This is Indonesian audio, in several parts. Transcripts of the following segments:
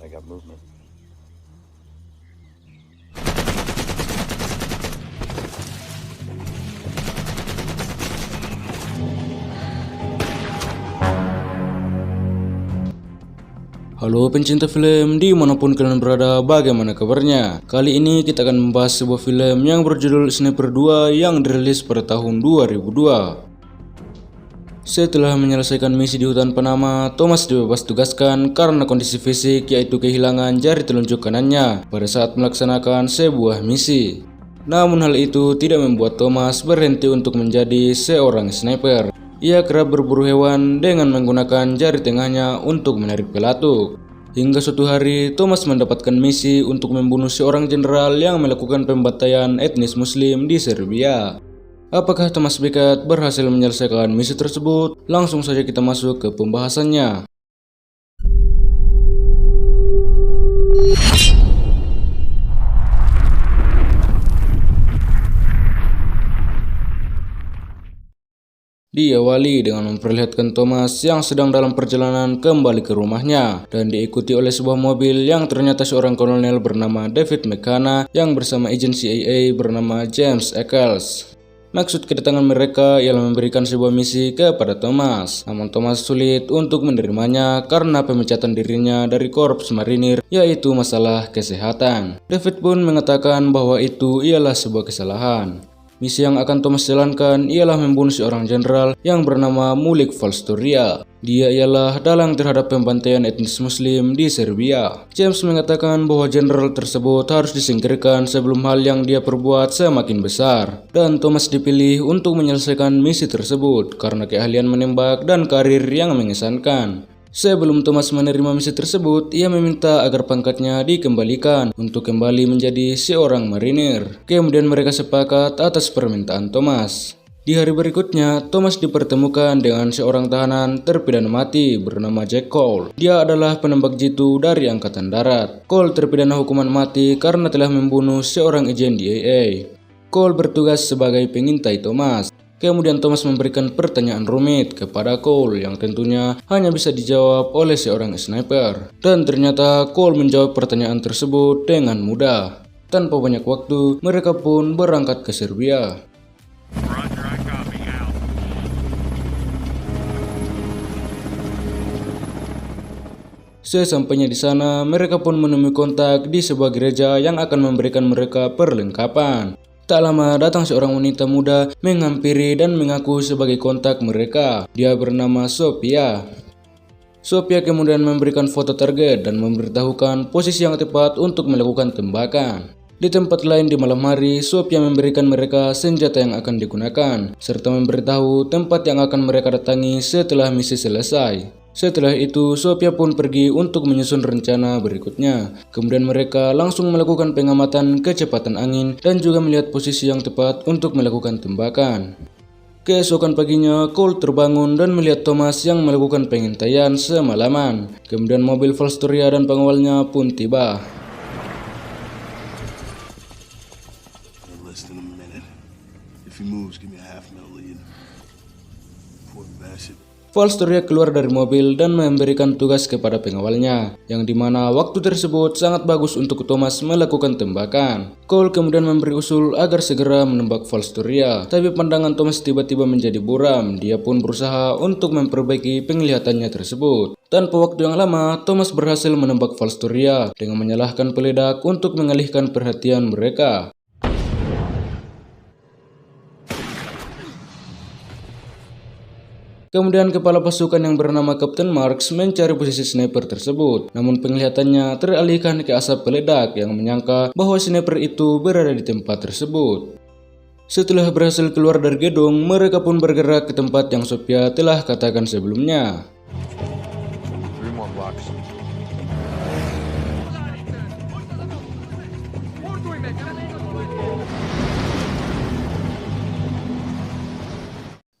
I got movement. Halo pencinta film dimanapun kalian berada, bagaimana kabarnya? Kali ini kita akan membahas sebuah film yang berjudul Sniper 2 yang dirilis pada tahun 2002. Setelah menyelesaikan misi di hutan Panama, Thomas dibebas tugaskan karena kondisi fisik, yaitu kehilangan jari telunjuk kanannya pada saat melaksanakan sebuah misi. Namun hal itu tidak membuat Thomas berhenti untuk menjadi seorang sniper. Ia kerap berburu hewan dengan menggunakan jari tengahnya untuk menarik pelatuk. Hingga suatu hari, Thomas mendapatkan misi untuk membunuh seorang jenderal yang melakukan pembantaian etnis Muslim di Serbia. Apakah Thomas Beckett berhasil menyelesaikan misi tersebut? Langsung saja kita masuk ke pembahasannya. Diawali dengan memperlihatkan Thomas yang sedang dalam perjalanan kembali ke rumahnya dan diikuti oleh sebuah mobil yang ternyata seorang kolonel bernama David McCann yang bersama agen CIA bernama James Eccles. Maksud kedatangan mereka ialah memberikan sebuah misi kepada Thomas, namun Thomas sulit untuk menerimanya karena pemecatan dirinya dari Korps Marinir, yaitu masalah kesehatan. David pun mengatakan bahwa itu ialah sebuah kesalahan. Misi yang akan Thomas jalankan ialah membunuh seorang jenderal yang bernama Mulik Valstoria. Dia ialah dalang terhadap pembantaian etnis Muslim di Serbia. James mengatakan bahwa jenderal tersebut harus disingkirkan sebelum hal yang dia perbuat semakin besar. Dan Thomas dipilih untuk menyelesaikan misi tersebut karena keahlian menembak dan karir yang mengesankan. Sebelum Thomas menerima misi tersebut, ia meminta agar pangkatnya dikembalikan untuk kembali menjadi seorang marinir. Kemudian mereka sepakat atas permintaan Thomas. Di hari berikutnya, Thomas dipertemukan dengan seorang tahanan terpidana mati bernama Jack Cole. Dia adalah penembak jitu dari Angkatan Darat. Cole terpidana hukuman mati karena telah membunuh seorang agen DIA. Cole bertugas sebagai pengintai Thomas. Kemudian Thomas memberikan pertanyaan rumit kepada Cole yang tentunya hanya bisa dijawab oleh seorang sniper. Dan ternyata Cole menjawab pertanyaan tersebut dengan mudah. Tanpa banyak waktu, mereka pun berangkat ke Serbia. Sesampainya di sana, mereka pun menemui kontak di sebuah gereja yang akan memberikan mereka perlengkapan. Tak lama datang seorang wanita muda menghampiri dan mengaku sebagai kontak mereka. Dia bernama Sophia. Sophia kemudian memberikan foto target dan memberitahukan posisi yang tepat untuk melakukan tembakan. Di tempat lain di malam hari, Sophia memberikan mereka senjata yang akan digunakan, serta memberitahu tempat yang akan mereka datangi setelah misi selesai. Setelah itu, Sophia pun pergi untuk menyusun rencana berikutnya. Kemudian mereka langsung melakukan pengamatan kecepatan angin dan juga melihat posisi yang tepat untuk melakukan tembakan. Keesokan paginya, Cole terbangun dan melihat Thomas yang melakukan pengintaian semalaman. Kemudian mobil Valstoria dan pengawalnya pun tiba. Valstoria keluar dari mobil dan memberikan tugas kepada pengawalnya, yang dimana waktu tersebut sangat bagus untuk Thomas melakukan tembakan. Cole kemudian memberi usul agar segera menembak Valstoria, tapi pandangan Thomas tiba-tiba menjadi buram. Dia pun berusaha untuk memperbaiki penglihatannya tersebut. Tanpa waktu yang lama, Thomas berhasil menembak Valstoria dengan menyalahkan peledak untuk mengalihkan perhatian mereka. Kemudian kepala pasukan yang bernama Kapten Marks mencari posisi sniper tersebut, namun penglihatannya teralihkan ke asap peledak yang menyangka bahwa sniper itu berada di tempat tersebut. Setelah berhasil keluar dari gedung, mereka pun bergerak ke tempat yang Sophia telah katakan sebelumnya.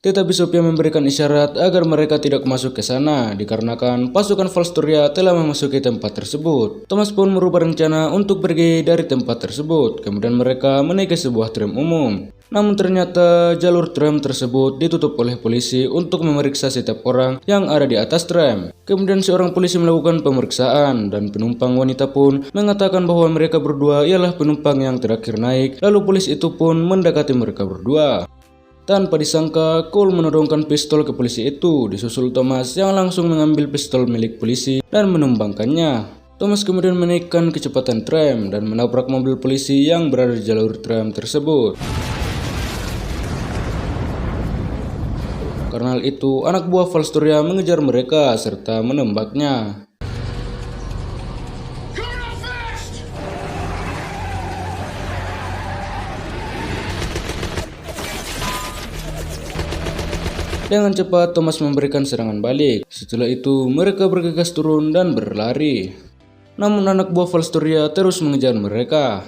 Tetapi Sophia memberikan isyarat agar mereka tidak masuk ke sana dikarenakan pasukan Valstoria telah memasuki tempat tersebut. Thomas pun merubah rencana untuk pergi dari tempat tersebut. Kemudian mereka menaiki sebuah tram umum. Namun ternyata jalur tram tersebut ditutup oleh polisi untuk memeriksa setiap orang yang ada di atas tram. Kemudian seorang polisi melakukan pemeriksaan dan penumpang wanita pun mengatakan bahwa mereka berdua ialah penumpang yang terakhir naik. Lalu polisi itu pun mendekati mereka berdua. Tanpa disangka, Cole menodongkan pistol ke polisi itu, disusul Thomas yang langsung mengambil pistol milik polisi dan menumbangkannya. Thomas kemudian menaikkan kecepatan tram dan menabrak mobil polisi yang berada di jalur tram tersebut. Karena hal itu, anak buah Valstoria mengejar mereka serta menembaknya. Dengan cepat, Thomas memberikan serangan balik. Setelah itu, mereka bergegas turun dan berlari. Namun anak buah Valstoria terus mengejar mereka.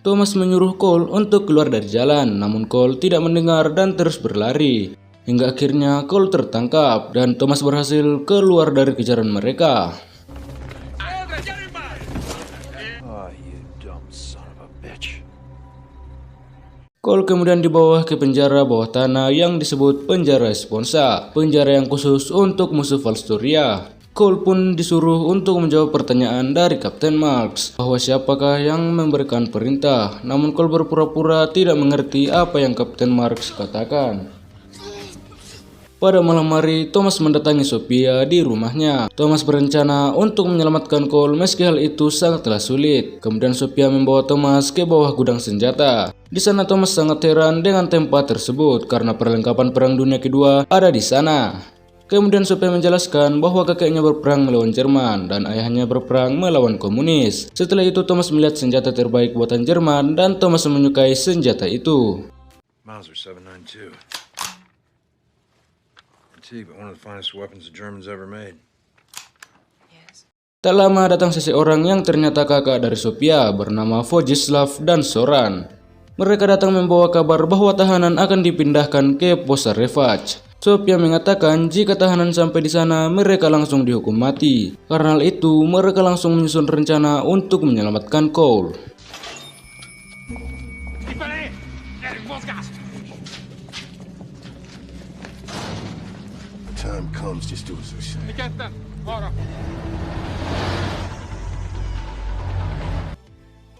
Thomas menyuruh Cole untuk keluar dari jalan, namun Cole tidak mendengar dan terus berlari. Hingga akhirnya Cole tertangkap dan Thomas berhasil keluar dari kejaran mereka. Cole kemudian dibawa ke penjara bawah tanah yang disebut penjara Esponsa, penjara yang khusus untuk musuh Valstoria. Cole pun disuruh untuk menjawab pertanyaan dari Kapten Marks bahwa siapakah yang memberikan perintah. Namun Cole berpura-pura tidak mengerti apa yang Kapten Marks katakan. Pada malam hari, Thomas mendatangi Sophia di rumahnya. Thomas berencana untuk menyelamatkan Cole meski hal itu sangatlah sulit. Kemudian Sophia membawa Thomas ke bawah gudang senjata. Di sana Thomas sangat heran dengan tempat tersebut karena perlengkapan Perang Dunia Kedua ada di sana. Kemudian Sophia menjelaskan bahwa kakeknya berperang melawan Jerman dan ayahnya berperang melawan komunis. Setelah itu Thomas melihat senjata terbaik buatan Jerman dan Thomas menyukai senjata itu. Mauser 792. But one of the finest weapons the Germans ever made. Tak lama datang seseorang yang ternyata kakak dari Sophia bernama Vojislav dan Soran. Mereka datang membawa kabar bahwa tahanan akan dipindahkan ke Požarevac. Sophia mengatakan jika tahanan sampai di sana mereka langsung dihukum mati. Karena hal itu mereka langsung menyusun rencana untuk menyelamatkan Cole. Time comes, just do as I say.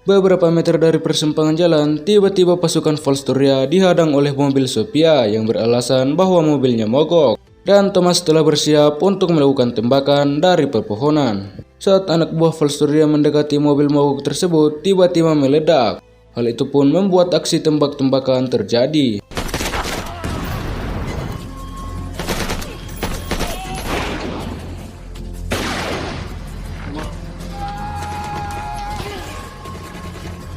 Beberapa meter dari persimpangan jalan, tiba-tiba pasukan Valstoria dihadang oleh mobil Sophia yang beralasan bahwa mobilnya mogok. Dan Thomas telah bersiap untuk melakukan tembakan dari pepohonan. Saat anak buah Valstoria mendekati mobil mogok tersebut, tiba-tiba meledak. Hal itu pun membuat aksi tembak-tembakan terjadi.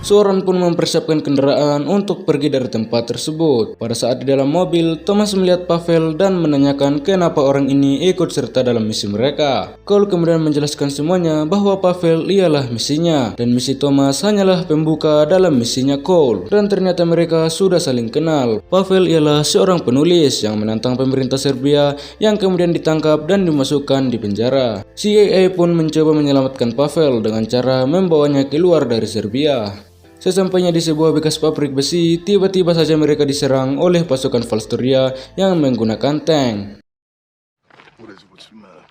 Soran pun mempersiapkan kendaraan untuk pergi dari tempat tersebut. Pada saat di dalam mobil, Thomas melihat Pavel dan menanyakan kenapa orang ini ikut serta dalam misi mereka. Cole kemudian menjelaskan semuanya bahwa Pavel ialah misinya dan misi Thomas hanyalah pembuka dalam misinya Cole. Dan ternyata mereka sudah saling kenal. Pavel ialah seorang penulis yang menantang pemerintah Serbia yang kemudian ditangkap dan dimasukkan di penjara. CIA pun mencoba menyelamatkan Pavel dengan cara membawanya keluar dari Serbia. Sesampainya di sebuah bekas pabrik besi, tiba-tiba saja mereka diserang oleh pasukan Valstoria yang menggunakan tank. What's the matter?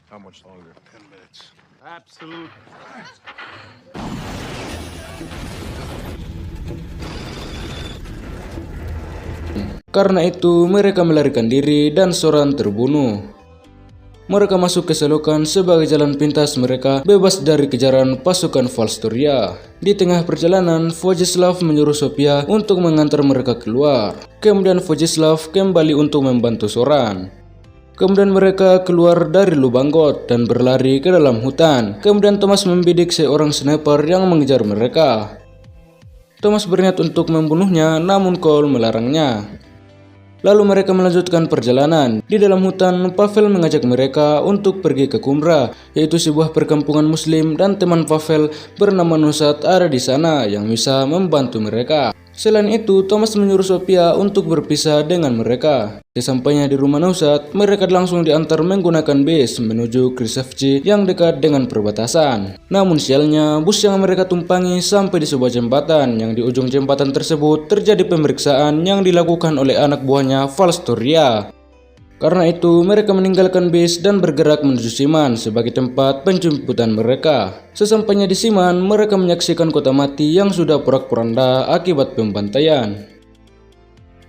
How much longer? 10 minutes. Absolute. Karena itu, mereka melarikan diri dan Soran terbunuh. Mereka masuk ke selokan sebagai jalan pintas mereka bebas dari kejaran pasukan Valstoria. Di tengah perjalanan, Vojislav menyuruh Sophia untuk mengantar mereka keluar. Kemudian Vojislav kembali untuk membantu Soran. Kemudian mereka keluar dari lubang got dan berlari ke dalam hutan. Kemudian Thomas membidik seorang sniper yang mengejar mereka. Thomas berniat untuk membunuhnya, namun Cole melarangnya. Lalu mereka melanjutkan perjalanan. Di dalam hutan, Pavel mengajak mereka untuk pergi ke Kumra, yaitu sebuah perkampungan muslim, dan teman Pavel bernama Nusat ada di sana yang bisa membantu mereka. Selain itu, Thomas menyuruh Sophia untuk berpisah dengan mereka. Sesampainya di rumah Nausat, mereka langsung diantar menggunakan bis menuju Krzyzewski yang dekat dengan perbatasan. Namun sialnya, bus yang mereka tumpangi sampai di sebuah jembatan yang di ujung jembatan tersebut terjadi pemeriksaan yang dilakukan oleh anak buahnya Valstoria. Karena itu, mereka meninggalkan bis dan bergerak menuju Siman sebagai tempat penjemputan mereka. Sesampainya di Siman, mereka menyaksikan kota mati yang sudah porak-poranda akibat pembantaian.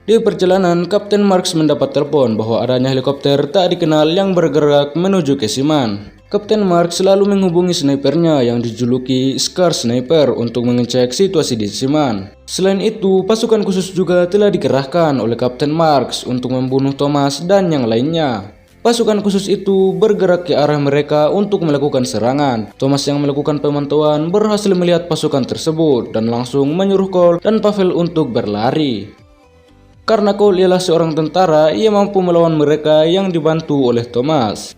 Di perjalanan, Kapten Marks mendapat telepon bahwa adanya helikopter tak dikenal yang bergerak menuju ke Siman. Kapten Marks selalu menghubungi snipernya yang dijuluki Scar Sniper untuk mengecek situasi di Siman. Selain itu, pasukan khusus juga telah dikerahkan oleh Kapten Marks untuk membunuh Thomas dan yang lainnya. Pasukan khusus itu bergerak ke arah mereka untuk melakukan serangan. Thomas yang melakukan pemantauan berhasil melihat pasukan tersebut dan langsung menyuruh Cole dan Pavel untuk berlari. Karena Cole ialah seorang tentara, ia mampu melawan mereka yang dibantu oleh Thomas.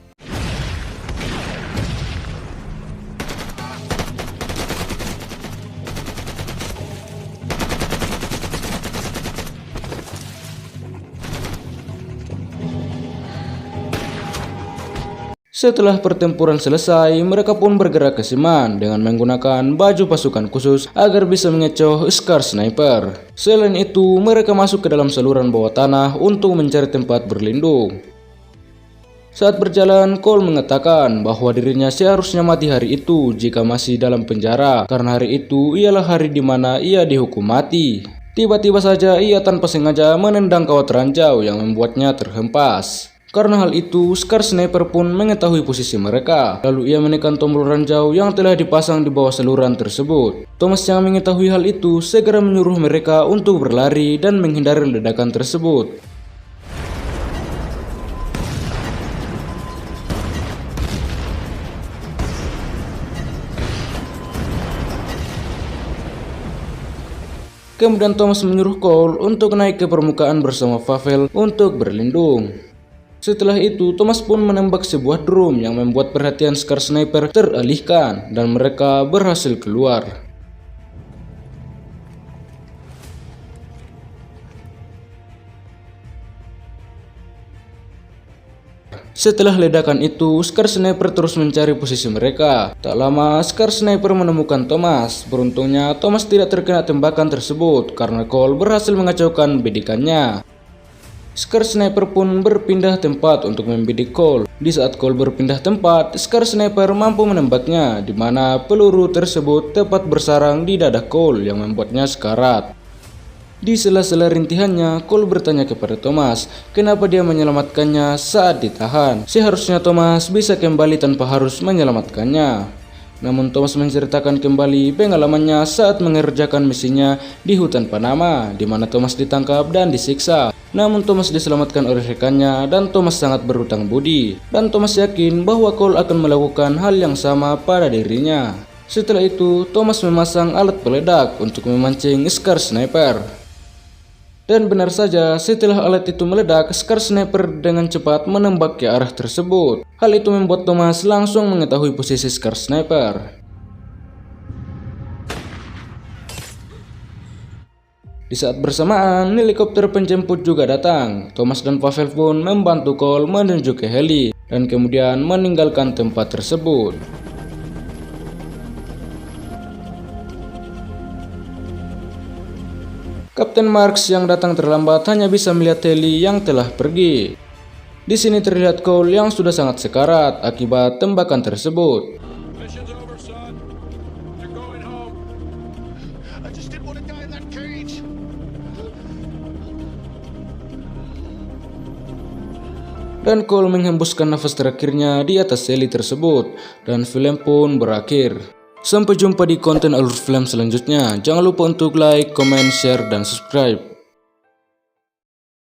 Setelah pertempuran selesai, mereka pun bergerak ke Siman dengan menggunakan baju pasukan khusus agar bisa mengecoh Scar Sniper. Selain itu, mereka masuk ke dalam saluran bawah tanah untuk mencari tempat berlindung. Saat berjalan, Cole mengatakan bahwa dirinya seharusnya mati hari itu jika masih dalam penjara, karena hari itu ialah hari di mana ia dihukum mati. Tiba-tiba saja ia tanpa sengaja menendang kawat ranjau yang membuatnya terhempas. Karena hal itu, Scar Sniper pun mengetahui posisi mereka. Lalu ia menekan tombol ranjau yang telah dipasang di bawah saluran tersebut. Thomas yang mengetahui hal itu segera menyuruh mereka untuk berlari dan menghindari ledakan tersebut. Kemudian Thomas menyuruh Cole untuk naik ke permukaan bersama Pavel untuk berlindung. Setelah itu, Thomas pun menembak sebuah drum yang membuat perhatian Scar Sniper teralihkan dan mereka berhasil keluar. Setelah ledakan itu, Scar Sniper terus mencari posisi mereka. Tak lama, Scar Sniper menemukan Thomas. Beruntungnya, Thomas tidak terkena tembakan tersebut karena Cole berhasil mengacaukan bidikannya. Scar Sniper pun berpindah tempat untuk membidik Cole. Di saat Cole berpindah tempat, Scar Sniper mampu menembaknya, di mana peluru tersebut tepat bersarang di dada Cole yang membuatnya sekarat. Di sela-sela rintihannya, Cole bertanya kepada Thomas, kenapa dia menyelamatkannya saat ditahan. Seharusnya Thomas bisa kembali tanpa harus menyelamatkannya. Namun Thomas menceritakan kembali pengalamannya saat mengerjakan misinya di hutan Panama, di mana Thomas ditangkap dan disiksa. Namun Thomas diselamatkan oleh rekannya dan Thomas sangat berhutang budi. Dan Thomas yakin bahwa Cole akan melakukan hal yang sama pada dirinya. Setelah itu, Thomas memasang alat peledak untuk memancing Scar Sniper. Dan benar saja, setelah alat itu meledak, Scar Sniper dengan cepat menembak ke arah tersebut. Hal itu membuat Thomas langsung mengetahui posisi Scar Sniper. Di saat bersamaan, helikopter penjemput juga datang. Thomas dan Pavel pun membantu Cole menuju ke heli dan kemudian meninggalkan tempat tersebut. Kapten Marks yang datang terlambat hanya bisa melihat heli yang telah pergi. Di sini terlihat Cole yang sudah sangat sekarat akibat tembakan tersebut. Mission's over, son. You're going home. I just didn't want to die in that cage. Dan Cole menghembuskan nafas terakhirnya di atas heli tersebut dan film pun berakhir. Sampai jumpa di konten alur film selanjutnya. Jangan lupa untuk like, comment, share, dan subscribe.